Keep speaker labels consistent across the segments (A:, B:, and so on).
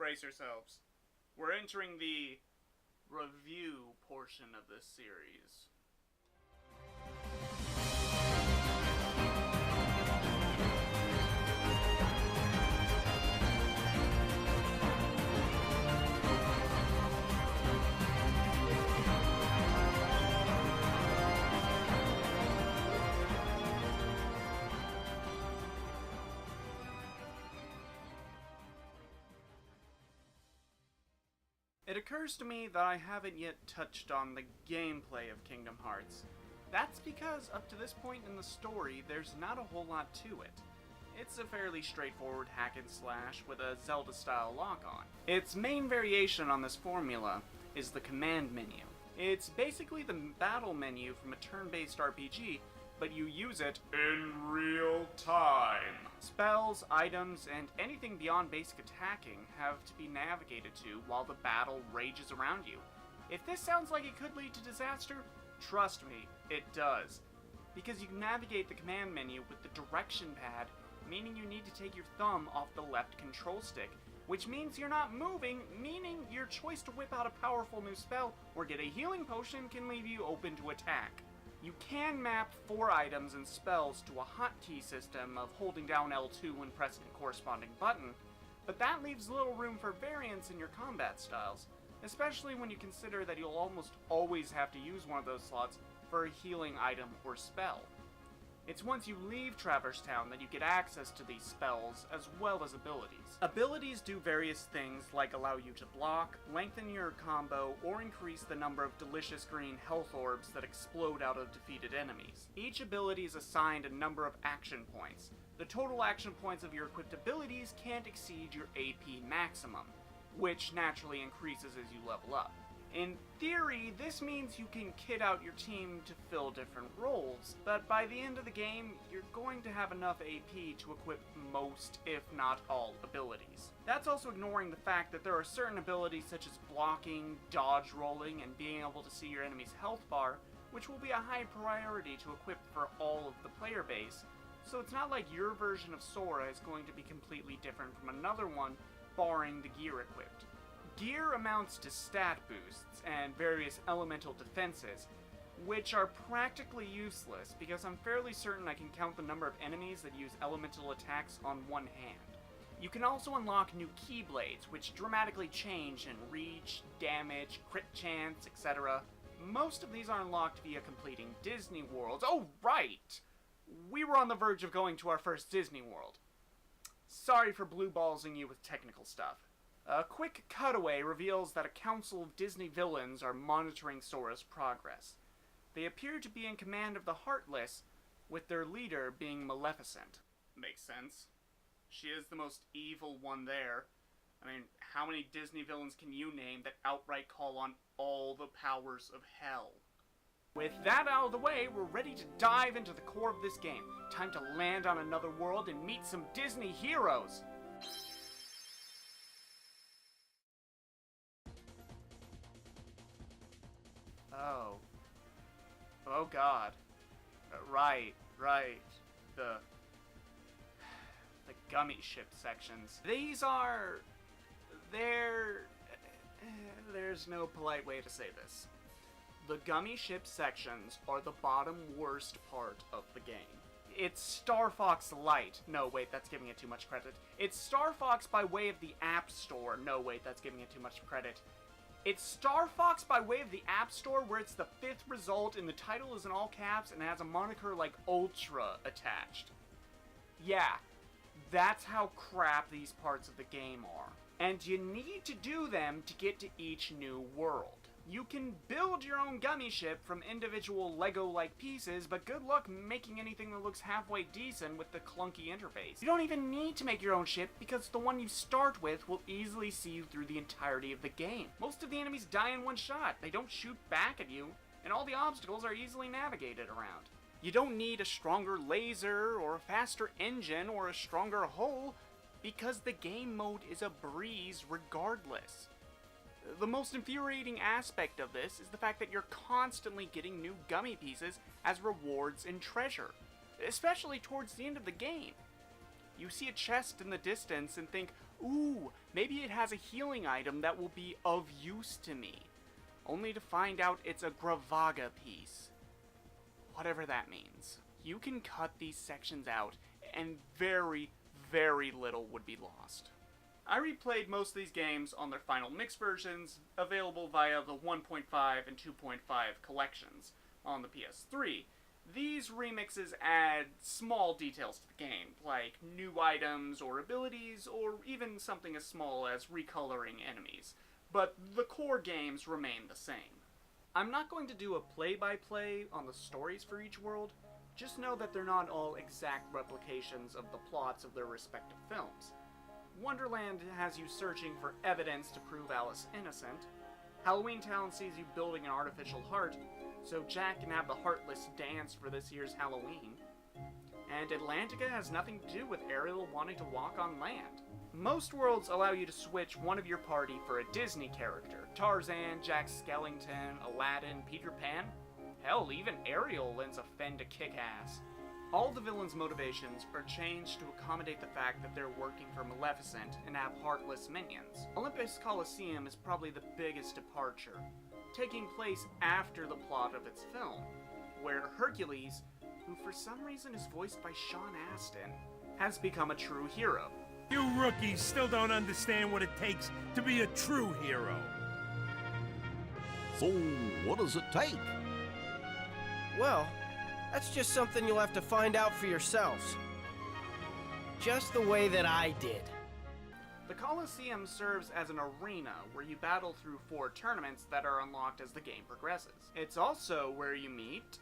A: brace yourselves. We're entering the review portion of this series. It occurs to me that I haven't yet touched on the gameplay of Kingdom Hearts. That's because up to this point in the story, there's not a whole lot to it. It's a fairly straightforward hack and slash with a Zelda-style lock-on. Its main variation on this formula is the command menu. It's basically the battle menu from a turn-based RPG, but you use it in real time. Spells, items, and anything beyond basic attacking have to be navigated to while the battle rages around you. If this sounds like it could lead to disaster, trust me, it does. Because you navigate the command menu with the direction pad, meaning you need to take your thumb off the left control stick, which means you're not moving, meaning your choice to whip out a powerful new spell or get a healing potion can leave you open to attack. You can map 4 items and spells to a hotkey system of holding down L2 when pressing a corresponding button, but that leaves little room for variance in your combat styles, especially when you consider that you'll almost always have to use one of those slots for a healing item or spell. It's once you leave Traverse Town that you get access to these spells, as well as abilities. Abilities do various things like allow you to block, lengthen your combo, or increase the number of delicious green health orbs that explode out of defeated enemies. Each ability is assigned a number of action points. The total action points of your equipped abilities can't exceed your AP maximum, which naturally increases as you level up. In theory, this means you can kit out your team to fill different roles, but by the end of the game, you're going to have enough AP to equip most, if not all, abilities. That's also ignoring the fact that there are certain abilities such as blocking, dodge rolling, and being able to see your enemy's health bar, which will be a high priority to equip for all of the player base, so it's not like your version of Sora is going to be completely different from another one, barring the gear equipped. Gear amounts to stat boosts and various elemental defenses, which are practically useless because I'm fairly certain I can count the number of enemies that use elemental attacks on one hand. You can also unlock new Keyblades, which dramatically change in reach, damage, crit chance, etc. Most of these are unlocked via completing Disney Worlds. Oh, right! We were on the verge of going to our first Disney World. Sorry for blue ballsing you with technical stuff. A quick cutaway reveals that a council of Disney villains are monitoring Sora's progress. They appear to be in command of the Heartless, with their leader being Maleficent. Makes sense. She is the most evil one there. I mean, how many Disney villains can you name that outright call on all the powers of hell? With that out of the way, we're ready to dive into the core of this game. Time to land on another world and meet some Disney heroes! Oh god. Right. The Gummi ship sections. There's no polite way to say this. The Gummi ship sections are the bottom worst part of the game. It's Star Fox Lite. No, wait, that's giving it too much credit. It's Star Fox by way of the App Store. No, wait, that's giving it too much credit. It's Star Fox by way of the App Store, where it's the 5th result and the title is in all caps and has a moniker like Ultra attached. Yeah, that's how crap these parts of the game are. And you need to do them to get to each new world. You can build your own Gummi ship from individual Lego-like pieces, but good luck making anything that looks halfway decent with the clunky interface. You don't even need to make your own ship, because the one you start with will easily see you through the entirety of the game. Most of the enemies die in one shot, they don't shoot back at you, and all the obstacles are easily navigated around. You don't need a stronger laser, or a faster engine, or a stronger hull, because the game mode is a breeze regardless. The most infuriating aspect of this is the fact that you're constantly getting new Gummi pieces as rewards and treasure, especially towards the end of the game. You see a chest in the distance and think, ooh, maybe it has a healing item that will be of use to me. Only to find out it's a Gravaga piece. Whatever that means. You can cut these sections out, and very, very little would be lost. I replayed most of these games on their final mix versions, available via the 1.5 and 2.5 collections on the PS3. These remixes add small details to the game, like new items or abilities, or even something as small as recoloring enemies, but the core games remain the same. I'm not going to do a play-by-play on the stories for each world, just know that they're not all exact replications of the plots of their respective films. Wonderland has you searching for evidence to prove Alice innocent. Halloween Town sees you building an artificial heart, so Jack can have the Heartless dance for this year's Halloween. And Atlantica has nothing to do with Ariel wanting to walk on land. Most worlds allow you to switch one of your party for a Disney character. Tarzan, Jack Skellington, Aladdin, Peter Pan. Hell, even Ariel lends a fen to kick ass. All the villains' motivations are changed to accommodate the fact that they're working for Maleficent and have heartless minions. Olympus Coliseum is probably the biggest departure, taking place after the plot of its film, where Hercules, who for some reason is voiced by Sean Astin, has become a true hero.
B: You rookies still don't understand what it takes to be a true hero.
C: So, what does it take?
D: Well, that's just something you'll have to find out for yourselves. Just the way that I did.
A: The Coliseum serves as an arena where you battle through 4 tournaments that are unlocked as the game progresses. It's also where you meet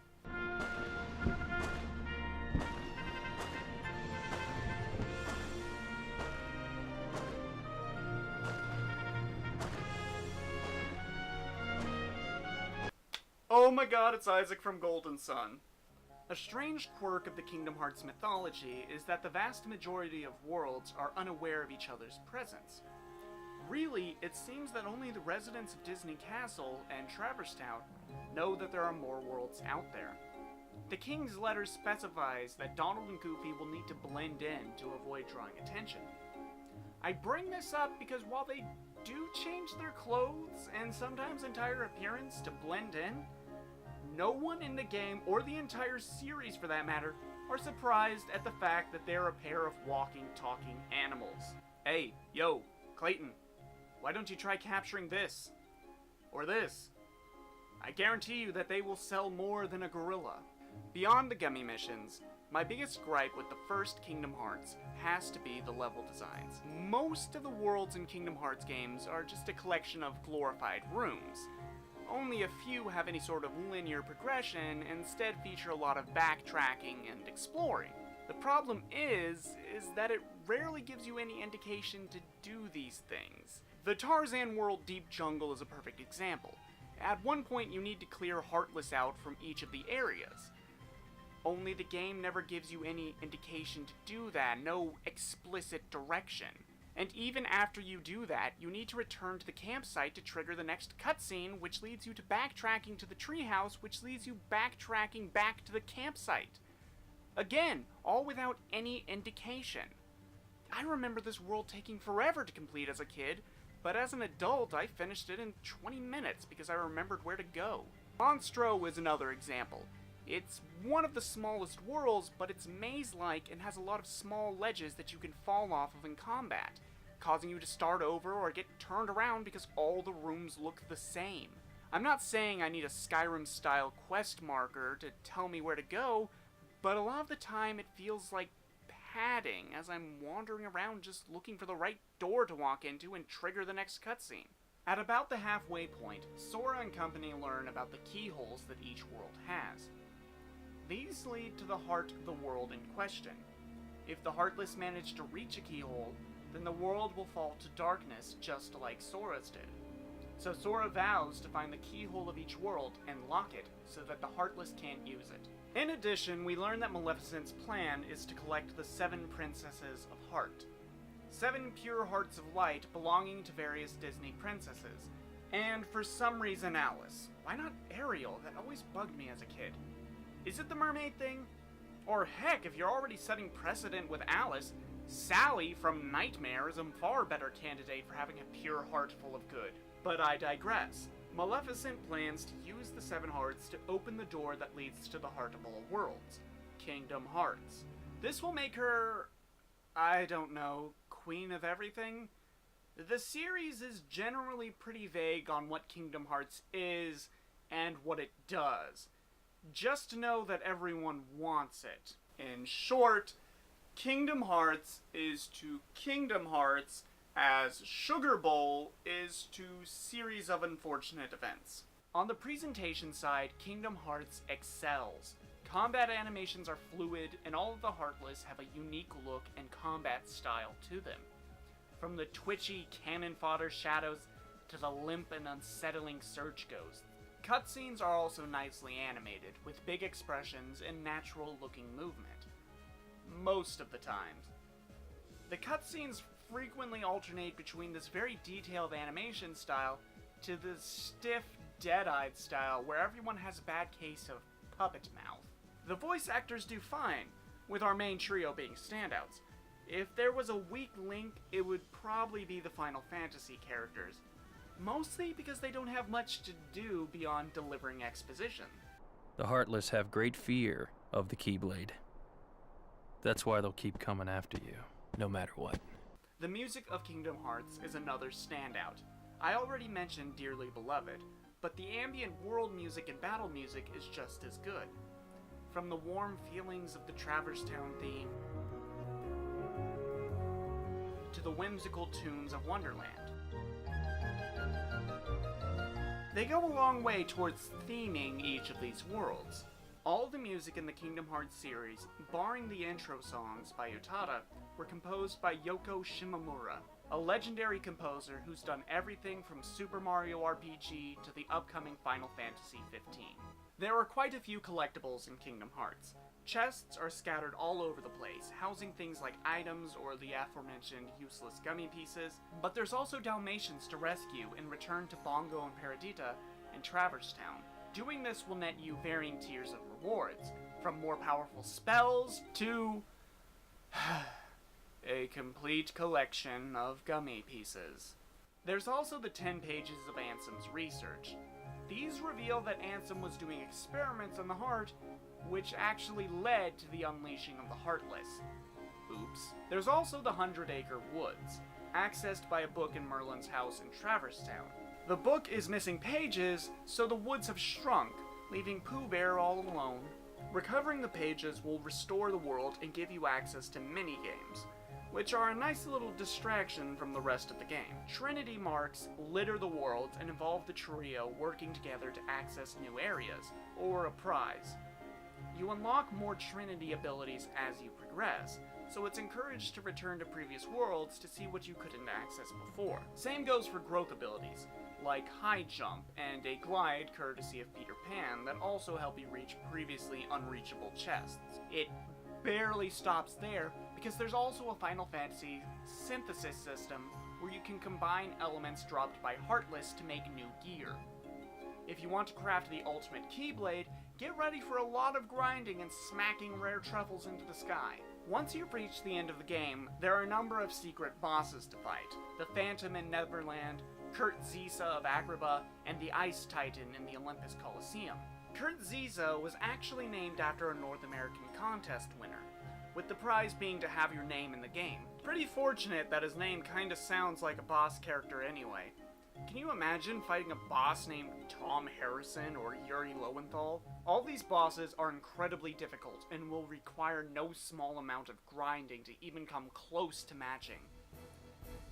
A: oh my god, it's Isaac from Golden Sun. A strange quirk of the Kingdom Hearts mythology is that the vast majority of worlds are unaware of each other's presence. Really, it seems that only the residents of Disney Castle and Traverse Town know that there are more worlds out there. The King's letter specifies that Donald and Goofy will need to blend in to avoid drawing attention. I bring this up because while they do change their clothes and sometimes entire appearance to blend in, no one in the game, or the entire series for that matter, are surprised at the fact that they're a pair of walking, talking animals. Hey, yo, Clayton, why don't you try capturing this? Or this? I guarantee you that they will sell more than a gorilla. Beyond the Gummi missions, my biggest gripe with the first Kingdom Hearts has to be the level designs. Most of the worlds in Kingdom Hearts games are just a collection of glorified rooms. Only a few have any sort of linear progression, and instead feature a lot of backtracking and exploring. The problem is that it rarely gives you any indication to do these things. The Tarzan World Deep Jungle is a perfect example. At one point you need to clear Heartless out from each of the areas. Only the game never gives you any indication to do that, no explicit direction. And even after you do that, you need to return to the campsite to trigger the next cutscene, which leads you to backtracking to the treehouse, which leads you backtracking back to the campsite. Again, all without any indication. I remember this world taking forever to complete as a kid, but as an adult I finished it in 20 minutes because I remembered where to go. Monstro is another example. It's one of the smallest worlds, but it's maze-like and has a lot of small ledges that you can fall off of in combat, causing you to start over or get turned around because all the rooms look the same. I'm not saying I need a Skyrim-style quest marker to tell me where to go, but a lot of the time it feels like padding as I'm wandering around just looking for the right door to walk into and trigger the next cutscene. At about the halfway point, Sora and company learn about the keyholes that each world has. These lead to the heart of the world in question. If the Heartless manage to reach a keyhole, then the world will fall to darkness just like Sora's did. So Sora vows to find the keyhole of each world and lock it so that the Heartless can't use it. In addition, we learn that Maleficent's plan is to collect the 7 Princesses of Heart. 7 pure hearts of light belonging to various Disney princesses. And for some reason Alice. Why not Ariel? That always bugged me as a kid. Is it the mermaid thing? Or heck, if you're already setting precedent with Alice, Sally from Nightmare is a far better candidate for having a pure heart full of good. But I digress. Maleficent plans to use the Seven Hearts to open the door that leads to the heart of all worlds, Kingdom Hearts. This will make her, I don't know, queen of everything? The series is generally pretty vague on what Kingdom Hearts is and what it does. Just know that everyone wants it. In short, Kingdom Hearts is to Kingdom Hearts as Sugar Bowl is to Series of Unfortunate Events. On the presentation side, Kingdom Hearts excels. Combat animations are fluid, and all of the Heartless have a unique look and combat style to them. From the twitchy cannon fodder shadows to the limp and unsettling surge ghosts. Cutscenes are also nicely animated, with big expressions and natural-looking movement. Most of the times. The cutscenes frequently alternate between this very detailed animation style to the stiff, dead-eyed style where everyone has a bad case of puppet mouth. The voice actors do fine, with our main trio being standouts. If there was a weak link, it would probably be the Final Fantasy characters. Mostly because they don't have much to do beyond delivering exposition.
C: The Heartless have great fear of the Keyblade. That's why they'll keep coming after you, no matter what.
A: The music of Kingdom Hearts is another standout. I already mentioned Dearly Beloved, but the ambient world music and battle music is just as good. From the warm feelings of the Traverse Town theme, to the whimsical tunes of Wonderland. They go a long way towards theming each of these worlds. All the music in the Kingdom Hearts series, barring the intro songs by Utada, were composed by Yoko Shimomura, a legendary composer who's done everything from Super Mario RPG to the upcoming Final Fantasy XV. There are quite a few collectibles in Kingdom Hearts. Chests are scattered all over the place, housing things like items or the aforementioned useless gummy pieces, but there's also Dalmatians to rescue and return to Bongo and Paradita in Traverse Town. Doing this will net you varying tiers of rewards, from more powerful spells to a complete collection of gummy pieces. There's also the 10 pages of Ansem's research. These reveal that Ansem was doing experiments on the heart, which actually led to the unleashing of the Heartless. Oops. There's also the 100-Acre Woods, accessed by a book in Merlin's house in Traverse Town. The book is missing pages, so the woods have shrunk, leaving Pooh Bear all alone. Recovering the pages will restore the world and give you access to mini-games, which are a nice little distraction from the rest of the game. Trinity marks litter the world and involve the trio working together to access new areas, or a prize. You unlock more Trinity abilities as you progress, so it's encouraged to return to previous worlds to see what you couldn't access before. Same goes for growth abilities, like High Jump and a Glide courtesy of Peter Pan that also help you reach previously unreachable chests. It barely stops there, because there's also a Final Fantasy synthesis system where you can combine elements dropped by Heartless to make new gear. If you want to craft the ultimate Keyblade, get ready for a lot of grinding and smacking rare truffles into the sky. Once you've reached the end of the game, there are a number of secret bosses to fight. The Phantom in Neverland, Kurt Zisa of Agrabah, and the Ice Titan in the Olympus Coliseum. Kurt Zisa was actually named after a North American contest winner, with the prize being to have your name in the game. Pretty fortunate that his name kinda sounds like a boss character anyway. Can you imagine fighting a boss named Tom Harrison or Yuri Lowenthal? All these bosses are incredibly difficult and will require no small amount of grinding to even come close to matching.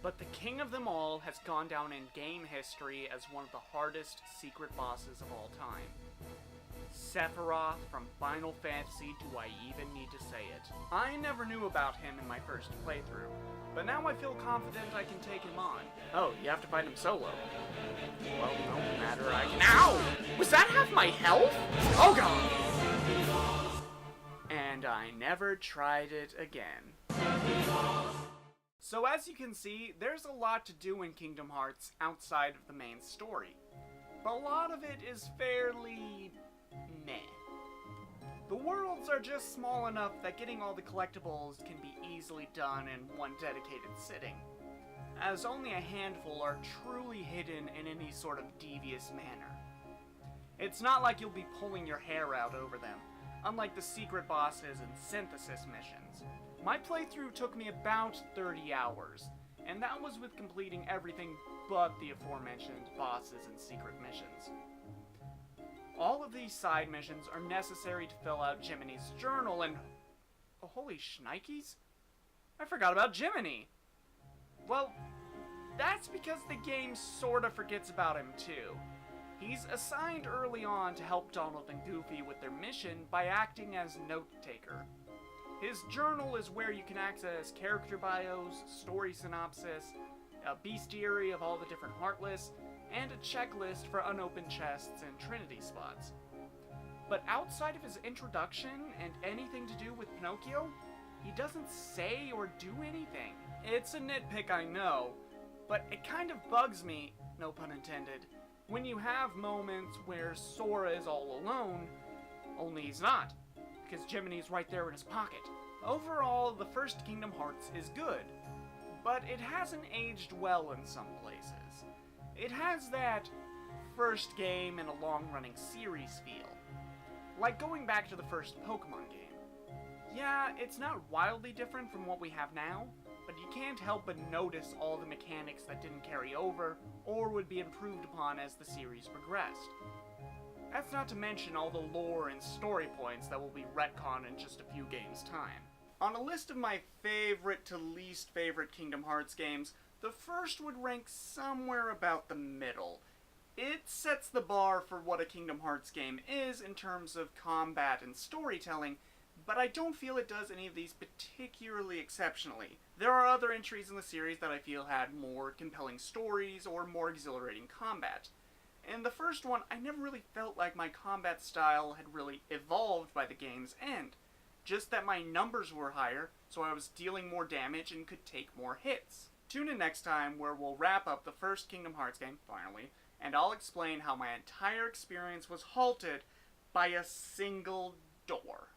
A: But the king of them all has gone down in game history as one of the hardest secret bosses of all time. Sephiroth from Final Fantasy, do I even need to say it? I never knew about him in my first playthrough, but now I feel confident I can take him on. Oh, you have to fight him solo. Well, no matter, I can— Ow! Was that half my health? Oh god! And I never tried it again. So as you can see, there's a lot to do in Kingdom Hearts outside of the main story. But a lot of it is fairly meh. The worlds are just small enough that getting all the collectibles can be easily done in one dedicated sitting, as only a handful are truly hidden in any sort of devious manner. It's not like you'll be pulling your hair out over them, unlike the secret bosses and synthesis missions. My playthrough took me about 30 hours, and that was with completing everything but the aforementioned bosses and secret missions. All of these side missions are necessary to fill out Jiminy's journal, and oh, holy shnikes, I forgot about Jiminy! Well, that's because the game sorta forgets about him too. He's assigned early on to help Donald and Goofy with their mission by acting as note-taker. His journal is where you can access character bios, story synopsis, a bestiary of all the different Heartless, and a checklist for unopened chests and Trinity spots. But outside of his introduction and anything to do with Pinocchio, he doesn't say or do anything. It's a nitpick, I know, but it kind of bugs me, no pun intended, when you have moments where Sora is all alone, only he's not, because Jiminy's right there in his pocket. Overall, the first Kingdom Hearts is good, but it hasn't aged well in some places. It has that first game in a long-running series feel, like going back to the first Pokemon game. Yeah, it's not wildly different from what we have now, but you can't help but notice all the mechanics that didn't carry over or would be improved upon as the series progressed. That's not to mention all the lore and story points that will be retconned in just a few games' time. On a list of my favorite to least favorite Kingdom Hearts games, the first would rank somewhere about the middle. It sets the bar for what a Kingdom Hearts game is in terms of combat and storytelling, but I don't feel it does any of these particularly exceptionally. There are other entries in the series that I feel had more compelling stories or more exhilarating combat. In the first one, I never really felt like my combat style had really evolved by the game's end. Just that my numbers were higher, so I was dealing more damage and could take more hits. Tune in next time where we'll wrap up the first Kingdom Hearts game, finally, and I'll explain how my entire experience was halted by a single door.